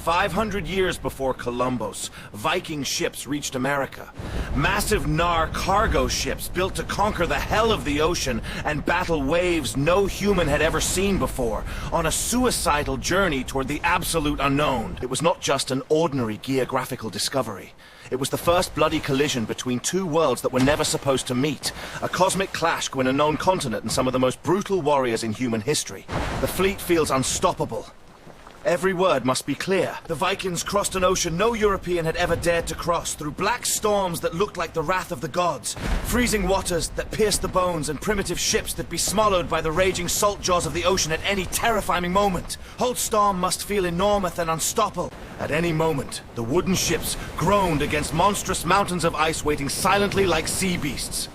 500 years before Columbus, Viking ships reached America. Massive cargo ships built to conquer the hell of the ocean and battle waves no human had ever seen before, on a suicidal journey toward the absolute unknown. It was not just an ordinary geographical discovery. It was the first bloody collision between two worlds that were never supposed to meet. A cosmic clash between a known continent and some of the most brutal warriors in human history. The fleet feels unstoppable. Every word must be clear. The Vikings crossed an ocean no European had ever dared to cross, through black storms that looked like the wrath of the gods, freezing waters that pierced the bones, and primitive ships that be swallowed by the raging salt jaws of the ocean at any terrifying moment. Whole storm must feel enormous and unstoppable. At any moment, the wooden ships groaned against monstrous mountains of ice waiting silently like sea beasts.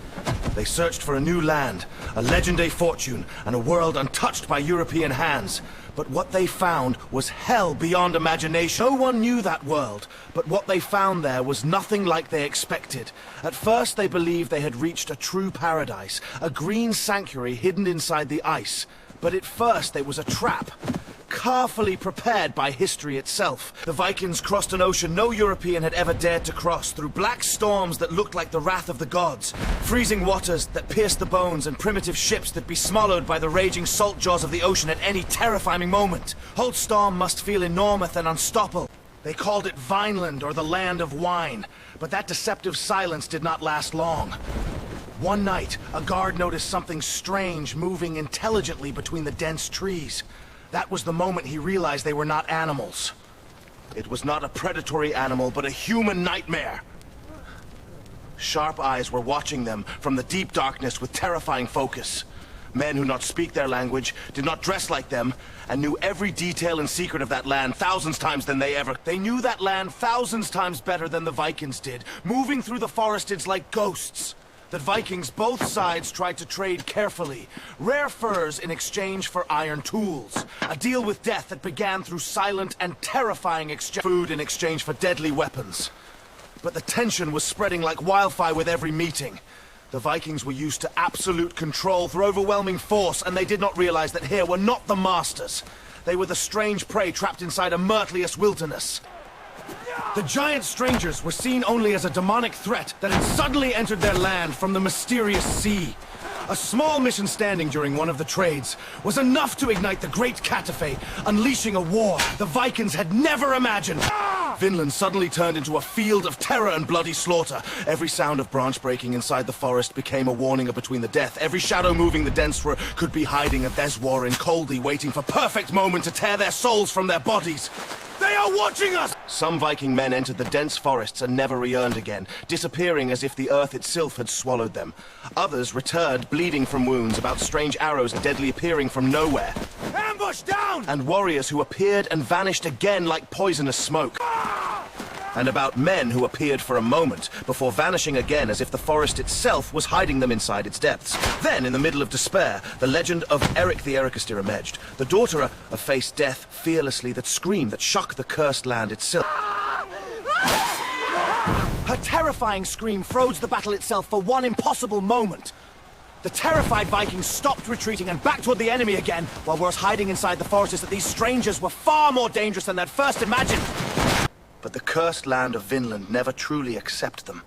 They searched for a new land, a legendary fortune, and a world untouched by European hands. But what they found was hell beyond imagination. No one knew that world, but what they found there was nothing like they expected. At first they believed they had reached a true paradise, a green sanctuary hidden inside the ice. But at first it was a trap, carefully prepared by history itself. The Vikings crossed an ocean no European had ever dared to cross, through black storms that looked like the wrath of the gods, freezing waters that pierced the bones, and primitive ships that be swallowed by the raging salt jaws of the ocean at any terrifying moment. Whole storm must feel enormous and unstoppable. They called it Vinland, or the land of wine, but that deceptive silence did not last long. One night, a guard noticed something strange moving intelligently between the dense trees. That was the moment he realized they were not animals. It was not a predatory animal, but a human nightmare. Sharp eyes were watching them from the deep darkness with terrifying focus. Men who not speak their language, did not dress like them, and knew every detail and secret of that land thousands times than they ever. They knew that land thousands times better than the Vikings did, moving through the forests like ghosts. The Vikings, both sides, tried to trade carefully. Rare furs in exchange for iron tools. A deal with death that began through silent and terrifying exchange. Food in exchange for deadly weapons. But the tension was spreading like wildfire with every meeting. The Vikings were used to absolute control through overwhelming force, and they did not realize that here were not the masters. They were the strange prey trapped inside a murderous wilderness. The giant strangers were seen only as a demonic threat that had suddenly entered their land from the mysterious sea. A small mission standing during one of the trades was enough to ignite the great catastrophe, unleashing a war the Vikings had never imagined. Vinland suddenly turned into a field of terror and bloody slaughter. Every sound of branch breaking inside the forest became a warning of between the death. Every shadow moving the dense could be hiding a Deswar in coldly waiting for perfect moment to tear their souls from their bodies. They are watching us! Some Viking men entered the dense forests and never returned again, disappearing as if the earth itself had swallowed them. Others returned, bleeding from wounds, about strange arrows deadly appearing from nowhere. Ambush down! And warriors who appeared and vanished again like poisonous smoke. And about men who appeared for a moment, before vanishing again as if the forest itself was hiding them inside its depths. Then, in the middle of despair, the legend of Eric the Ericastir emerged. The daughter faced death fearlessly, that screamed that shook the cursed land itself. Her terrifying scream froze the battle itself for one impossible moment. The terrified Vikings stopped retreating and back toward the enemy again, while worse hiding inside the forests that these strangers were far more dangerous than they'd first imagined. But the cursed land of Vinland never truly accepted them.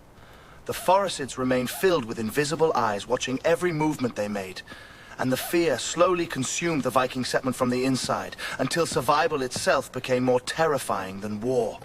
The forests remained filled with invisible eyes watching every movement they made. And the fear slowly consumed the Viking settlement from the inside, until survival itself became more terrifying than war.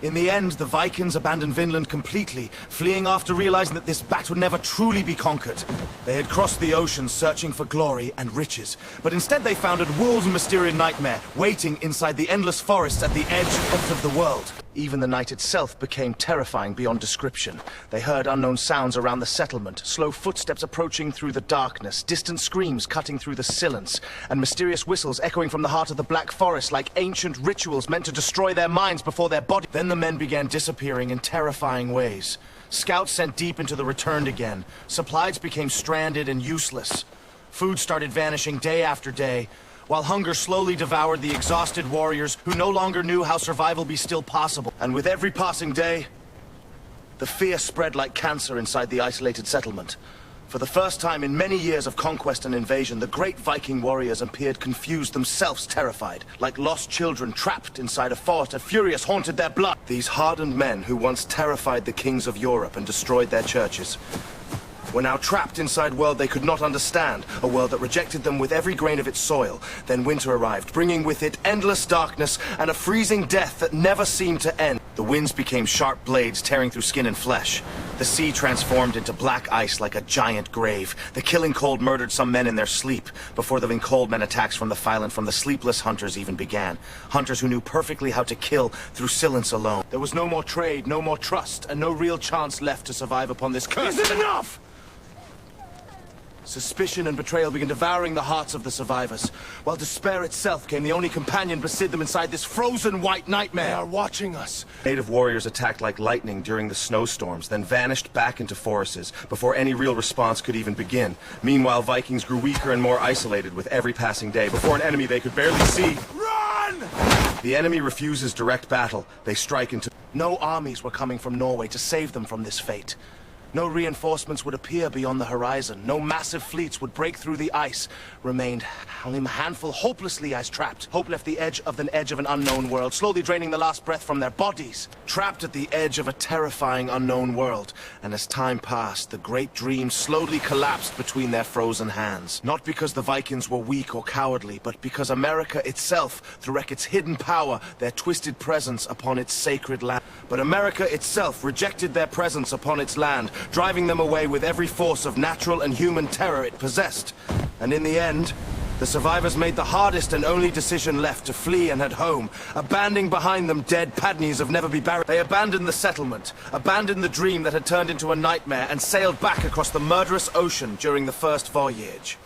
In the end, the Vikings abandoned Vinland completely, fleeing after realizing that this battle would never truly be conquered. They had crossed the ocean searching for glory and riches, but instead they found a wolves and mysterious nightmare waiting inside the endless forests at the edge of the world. Even the night itself became terrifying beyond description. They heard unknown sounds around the settlement, slow footsteps approaching through the darkness, distant screams cutting through the silence, and mysterious whistles echoing from the heart of the Black Forest like ancient rituals meant to destroy their minds before their body. Then the men began disappearing in terrifying ways. Scouts sent deep into the returned again. Supplies became stranded and useless. Food started vanishing day after day, while hunger slowly devoured the exhausted warriors who no longer knew how survival be still possible. And with every passing day, the fear spread like cancer inside the isolated settlement. For the first time in many years of conquest and invasion, the great Viking warriors appeared confused, themselves terrified, like lost children trapped inside a forest a furious haunted their blood. These hardened men who once terrified the kings of Europe and destroyed their churches were now trapped inside a world they could not understand, a world that rejected them with every grain of its soil. Then winter arrived, bringing with it endless darkness and a freezing death that never seemed to end. The winds became sharp blades tearing through skin and flesh. The sea transformed into black ice like a giant grave. The killing cold murdered some men in their sleep before the cold men attacks from the Vinland from the sleepless hunters even began. Hunters who knew perfectly how to kill through silence alone. There was no more trade, no more trust, and no real chance left to survive upon this curse. Is it enough? Suspicion and betrayal began devouring the hearts of the survivors, while despair itself became the only companion beside them inside this frozen white nightmare. They are watching us. Native warriors attacked like lightning during the snowstorms, then vanished back into forests before any real response could even begin. Meanwhile, Vikings grew weaker and more isolated with every passing day. Before an enemy they could barely see. Run! The enemy refuses direct battle. They strike into... No armies were coming from Norway to save them from this fate. No reinforcements would appear beyond the horizon. No massive fleets would break through the ice. Remained only a handful hopelessly ice-trapped. Hope left the edge of an unknown world, slowly draining the last breath from their bodies. Trapped at the edge of a terrifying unknown world. And as time passed, the great dream slowly collapsed between their frozen hands. Not because the Vikings were weak or cowardly, but because America itself, through its hidden power, their twisted presence upon its sacred land. But America itself rejected their presence upon its land, driving them away with every force of natural and human terror it possessed. And in the end, the survivors made the hardest and only decision left to flee and head home, abandoning behind them dead Padneys of never be buried. They abandoned the settlement, abandoned the dream that had turned into a nightmare, and sailed back across the murderous ocean during the first voyage.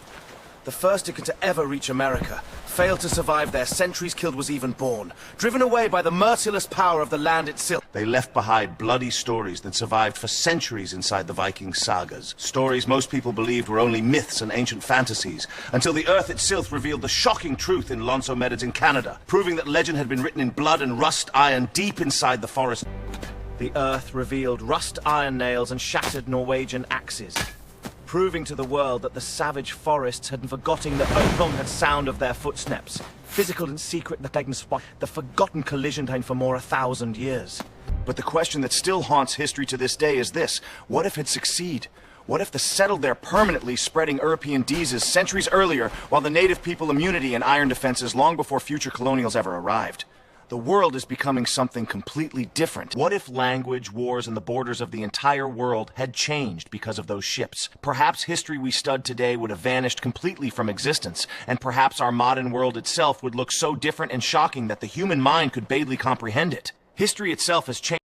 The first to ever reach America, failed to survive there. Centuries killed was even born, driven away by the merciless power of the land itself. They left behind bloody stories that survived for centuries inside the Viking sagas. Stories most people believed were only myths and ancient fantasies, until the earth itself revealed the shocking truth in Lonsomedes in Canada, proving that legend had been written in blood and rust iron deep inside the forest. The earth revealed rust iron nails and shattered Norwegian axes, proving to the world that the savage forests had forgotten the unhonored sound of their footsteps. Physical and secret that taken spot, the forgotten collision time for more 1,000 years. But the question that still haunts history to this day is this: what if it succeed? What if they settled there permanently, spreading European diseases centuries earlier, while the native people immunity and iron defenses long before future colonials ever arrived? The world is becoming something completely different. What if language, wars, and the borders of the entire world had changed because of those ships? Perhaps history we stud today would have vanished completely from existence, and perhaps our modern world itself would look so different and shocking that the human mind could barely comprehend it. History itself has changed.